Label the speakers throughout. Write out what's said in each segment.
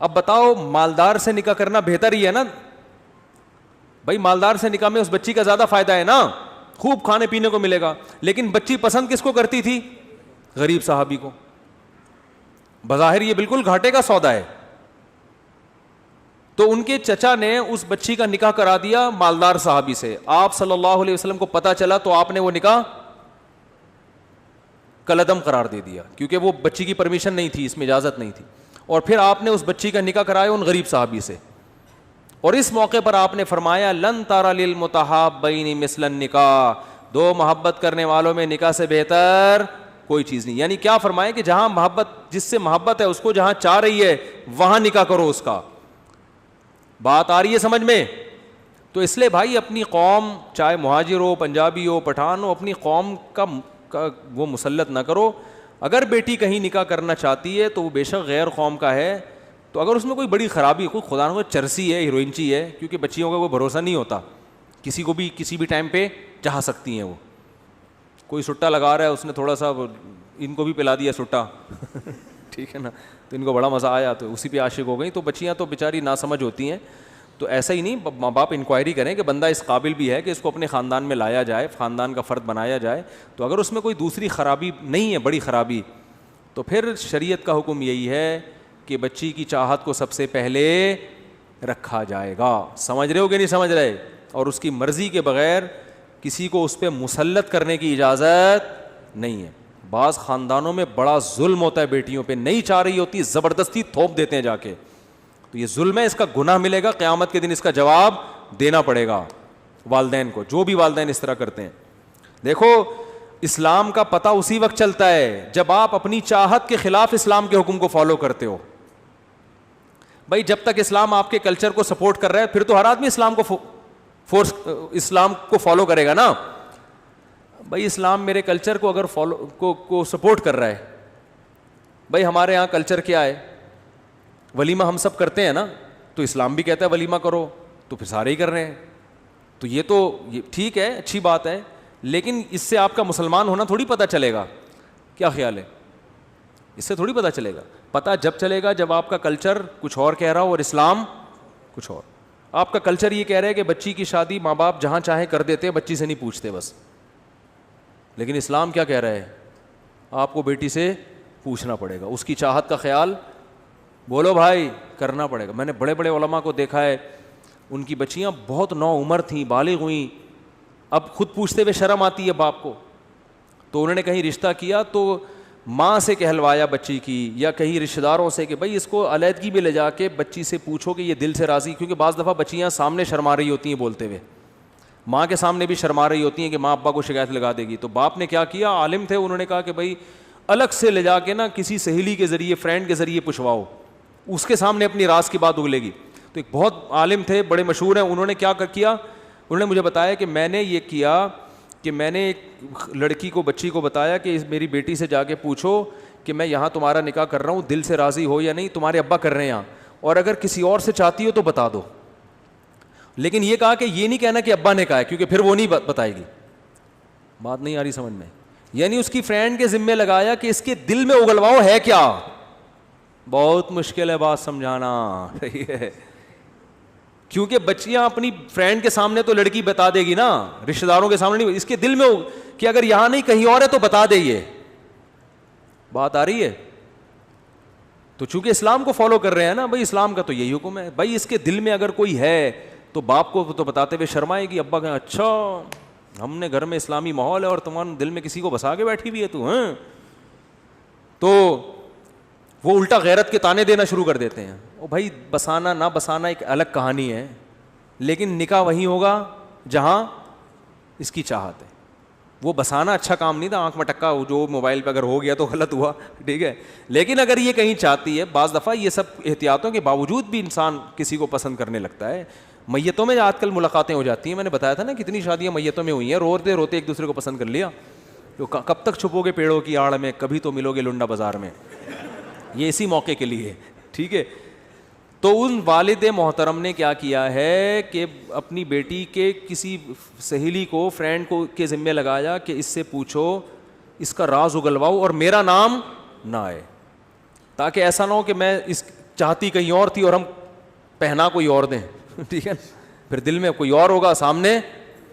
Speaker 1: اب بتاؤ مالدار سے نکاح کرنا بہتر ہی ہے نا بھائی, مالدار سے نکاح میں اس بچی کا زیادہ فائدہ ہے نا, خوب کھانے پینے کو ملے گا. لیکن بچی پسند کس کو کرتی تھی؟ غریب صحابی کو. بظاہر یہ بالکل گھاٹے کا سودا ہے. تو ان کے چچا نے اس بچی کا نکاح کرا دیا مالدار صحابی سے. آپ صلی اللہ علیہ وسلم کو پتا چلا تو آپ نے وہ نکاح کالعدم قرار دے دیا, کیونکہ وہ بچی کی پرمیشن نہیں تھی, اس میں اجازت نہیں تھی. اور پھر آپ نے اس بچی کا نکاح کرایا ان غریب صحابی سے. اور اس موقع پر آپ نے فرمایا لن ترى للمتحابین مثل النکاح, دو محبت کرنے والوں میں نکاح سے بہتر کوئی چیز نہیں. یعنی کیا فرمایا کہ جہاں محبت, جس سے محبت ہے اس کو جہاں چاہ رہی ہے وہاں نکاح کرو اس کا. بات آ رہی ہے سمجھ میں؟ تو اس لیے بھائی اپنی قوم, چاہے مہاجر ہو, پنجابی ہو, پٹھان ہو, اپنی قوم کا وہ مسلط نہ کرو. اگر بیٹی کہیں نکاح کرنا چاہتی ہے تو وہ بے شک غیر قوم کا ہے, تو اگر اس میں کوئی بڑی خرابی, کوئی خدا نہ چرسی ہے, ہیروئنچی ہے, کیونکہ بچیوں کا کوئی بھروسہ نہیں ہوتا, کسی کو بھی کسی بھی ٹائم پہ چاہ سکتی ہیں. وہ کوئی سٹا لگا رہا ہے, اس نے تھوڑا سا ان کو بھی پلا دیا سٹا ٹھیک ہے نا, تو ان کو بڑا مزہ آیا تو اسی پہ عاشق ہو گئی. تو بچیاں تو بیچاری ناسمجھ ہوتی ہیں. تو ایسا ہی نہیں, ماں باپ انکوائری کریں کہ بندہ اس قابل بھی ہے کہ اس کو اپنے خاندان میں لایا جائے, خاندان کا فرد بنایا جائے. تو اگر اس میں کوئی دوسری خرابی نہیں ہے, بڑی خرابی, تو پھر شریعت کا حکم یہی ہے کہ بچی کی چاہت کو سب سے پہلے رکھا جائے گا. سمجھ رہے ہو کہ نہیں سمجھ رہے؟ اور اس کی مرضی کے بغیر کسی کو اس پہ مسلط کرنے کی اجازت نہیں ہے. بعض خاندانوں میں بڑا ظلم ہوتا ہے بیٹیوں پہ, نہیں چاہ رہی ہوتی زبردستی تھوپ دیتے ہیں جا کے. تو یہ ظلم ہے, اس کا گناہ ملے گا, قیامت کے دن اس کا جواب دینا پڑے گا والدین کو, جو بھی والدین اس طرح کرتے ہیں. دیکھو اسلام کا پتہ اسی وقت چلتا ہے جب آپ اپنی چاہت کے خلاف اسلام کے حکم کو فالو کرتے ہو. بھائی جب تک اسلام آپ کے کلچر کو سپورٹ کر رہا ہے پھر تو ہر آدمی اسلام کو فالو کرے گا نا. بھائی اسلام میرے کلچر کو اگر کو سپورٹ کر رہا ہے, بھائی ہمارے یہاں کلچر کیا ہے, ولیمہ ہم سب کرتے ہیں نا, تو اسلام بھی کہتا ہے ولیمہ کرو, تو پھر سارے ہی کر رہے ہیں. تو یہ ٹھیک ہے, اچھی بات ہے, لیکن اس سے آپ کا مسلمان ہونا تھوڑی پتہ چلے گا. کیا خیال ہے؟ اس سے تھوڑی پتہ چلے گا. پتہ جب چلے گا جب آپ کا کلچر کچھ اور کہہ رہا ہو اور اسلام کچھ اور. آپ کا کلچر یہ کہہ رہا ہے کہ بچی کی شادی ماں باپ جہاں چاہیں کر دیتے, بچی سے نہیں پوچھتے بس. لیکن اسلام کیا کہہ رہا ہے؟ آپ کو بیٹی سے پوچھنا پڑے گا, اس کی چاہت کا خیال بولو بھائی کرنا پڑے گا. میں نے بڑے بڑے علماء کو دیکھا ہے, ان کی بچیاں بہت نو عمر تھیں, بالغ ہوئیں, اب خود پوچھتے ہوئے شرم آتی ہے باپ کو, تو انہوں نے کہیں رشتہ کیا تو ماں سے کہلوایا بچی کی, یا کہیں رشتہ داروں سے کہ بھائی اس کو علیحدگی میں لے جا کے بچی سے پوچھو کہ یہ دل سے راضی, کیونکہ بعض دفعہ بچیاں سامنے شرما رہی ہوتی ہیں بولتے ہوئے, ماں کے سامنے بھی شرما رہی ہوتی ہیں کہ ماں ابا کو شکایت لگا دے گی. تو باپ نے کیا کیا, عالم تھے, انہوں نے کہا کہ بھائی الگ سے لے جا کے نا کسی سہیلی کے ذریعے, فرینڈ کے ذریعے پوچھواؤ, اس کے سامنے اپنی راز کی بات اگلے گی. تو ایک بہت عالم تھے, بڑے مشہور ہیں, انہوں نے کیا کیا, انہوں نے مجھے بتایا کہ میں نے یہ کیا کہ میں نے ایک لڑکی کو, بچی کو بتایا کہ میری بیٹی سے جا کے پوچھو کہ میں یہاں تمہارا نکاح کر رہا ہوں, دل سے راضی ہو یا نہیں, تمہارے ابا کر رہے ہیں یہاں, اور اگر کسی اور سے چاہتی ہو تو بتا دو. لیکن یہ کہا کہ یہ نہیں کہنا کہ ابا نے کہا ہے, کیونکہ پھر وہ نہیں بتائے گی. بات نہیں آ رہی سمجھ میں؟ یعنی اس کی فرینڈ کے ذمے لگایا کہ اس کے دل میں اگلواؤ ہے کیا. بہت مشکل ہے بات سمجھانا, صحیح ہے, کیونکہ بچیاں اپنی فرینڈ کے سامنے تو لڑکی بتا دے گی نا, رشتہ داروں کے سامنے نہیں. اس کے دل میں کہ اگر یہاں نہیں کہیں اور ہے تو بتا دے. یہ بات آ رہی ہے؟ تو چونکہ اسلام کو فالو کر رہے ہیں نا بھائی, اسلام کا تو یہی حکم ہے. بھائی اس کے دل میں اگر کوئی ہے تو باپ کو تو بتاتے ہوئے شرمائے گی, ابا کہیں اچھا ہم نے گھر میں اسلامی ماحول ہے اور تمہارے دل میں کسی کو بسا کے بیٹھی ہوئی ہے تو ہاں, تو وہ الٹا غیرت کے تانے دینا شروع کر دیتے ہیں. او بھائی بسانا نہ بسانا ایک الگ کہانی ہے, لیکن نکاح وہیں ہوگا جہاں اس کی چاہت ہے. وہ بسانا اچھا کام نہیں تھا, آنکھ مٹکا جو موبائل پہ اگر ہو گیا تو غلط ہوا, ٹھیک ہے, لیکن اگر یہ کہیں چاہتی ہے, بعض دفعہ یہ سب احتیاطوں کے باوجود بھی انسان کسی کو پسند کرنے لگتا ہے. میتوں میں آج کل ملاقاتیں ہو جاتی ہیں, میں نے بتایا تھا نا کتنی شادیاں میتوں میں ہوئی ہیں, روتے روتے ایک دوسرے کو پسند کر لیا. تو کب تک چھپو گے پیڑوں کی آڑ میں, کبھی تو ملو گے لنڈا بازار میں. یہ اسی موقع کے لیے, ٹھیک ہے. تو ان والد محترم نے کیا کیا ہے کہ اپنی بیٹی کے کسی سہیلی کو, فرینڈ کو کے ذمے لگایا کہ اس سے پوچھو, اس کا راز اگلواؤ اور میرا نام نہ آئے, تاکہ ایسا نہ ہو کہ میں اس چاہتی کہیں اور تھی اور ہم پہنا کوئی اور دیں, ٹھیک ہے, پھر دل میں کوئی اور ہوگا, سامنے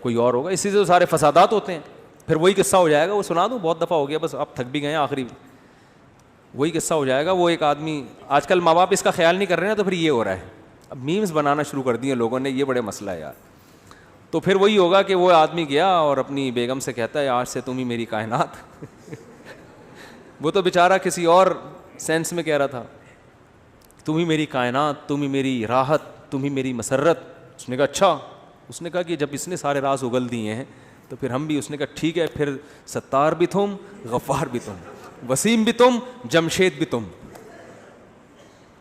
Speaker 1: کوئی اور ہوگا, اسی سے تو سارے فسادات ہوتے ہیں. پھر وہی قصہ ہو جائے گا, وہ سنا دوں, بہت دفعہ ہو گیا, بس آپ تھک بھی گئے ہیں, آخری وہی قصہ ہو جائے گا. وہ ایک آدمی, آج کل ماں باپ اس کا خیال نہیں کر رہے ہیں, تو پھر یہ ہو رہا ہے, اب میمز بنانا شروع کر دیے لوگوں نے, یہ بڑے مسئلہ ہے یار. تو پھر وہی ہوگا کہ وہ آدمی گیا اور اپنی بیگم سے کہتا ہے آج سے تم ہی میری کائنات. وہ تو بیچارہ کسی اور سینس میں کہہ رہا تھا, تم ہی میری کائنات, تم ہی میری راحت, تم ہی میری مسرت. اس نے کہا اچھا. اس نے کہا کہ جب اس نے سارے راز اگل دیے ہیں تو پھر ہم بھی. اس نے کہا ٹھیک ہے, پھر ستار بھی تم, غفار بھی تم, وسیم بھی تم, جمشید بھی تم,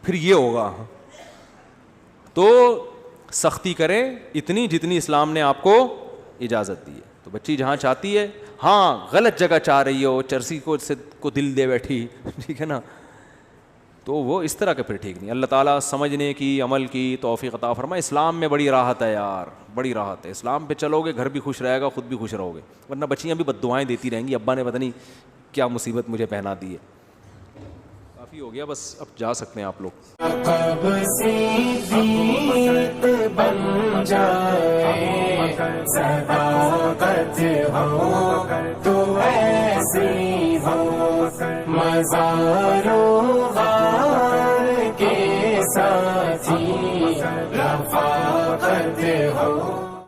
Speaker 1: پھر یہ ہوگا. تو سختی کریں اتنی جتنی اسلام نے آپ کو اجازت دی ہے. تو بچی جہاں چاہتی ہے, ہاں غلط جگہ چاہ رہی ہو, چرسی کو دل دے بیٹھی, ٹھیک ہے نا, تو وہ اس طرح کے پھر ٹھیک نہیں. اللہ تعالیٰ سمجھنے کی, عمل کی توفیق عطا فرمائے. اسلام میں بڑی راحت ہے یار, بڑی راحت ہے. اسلام پہ چلو گے, گھر بھی خوش رہے گا, خود بھی خوش رہو گے, ورنہ بچیاں بھی بد دعائیں دیتی رہیں گی, ابا نے پتہ نہیں کیا مصیبت مجھے پہنا دی ہے. کافی ہو گیا, بس اب جا سکتے ہیں آپ لوگ.
Speaker 2: اب صدیق بن جائے, صداقت ہو تو ایسی ہو, مزاروں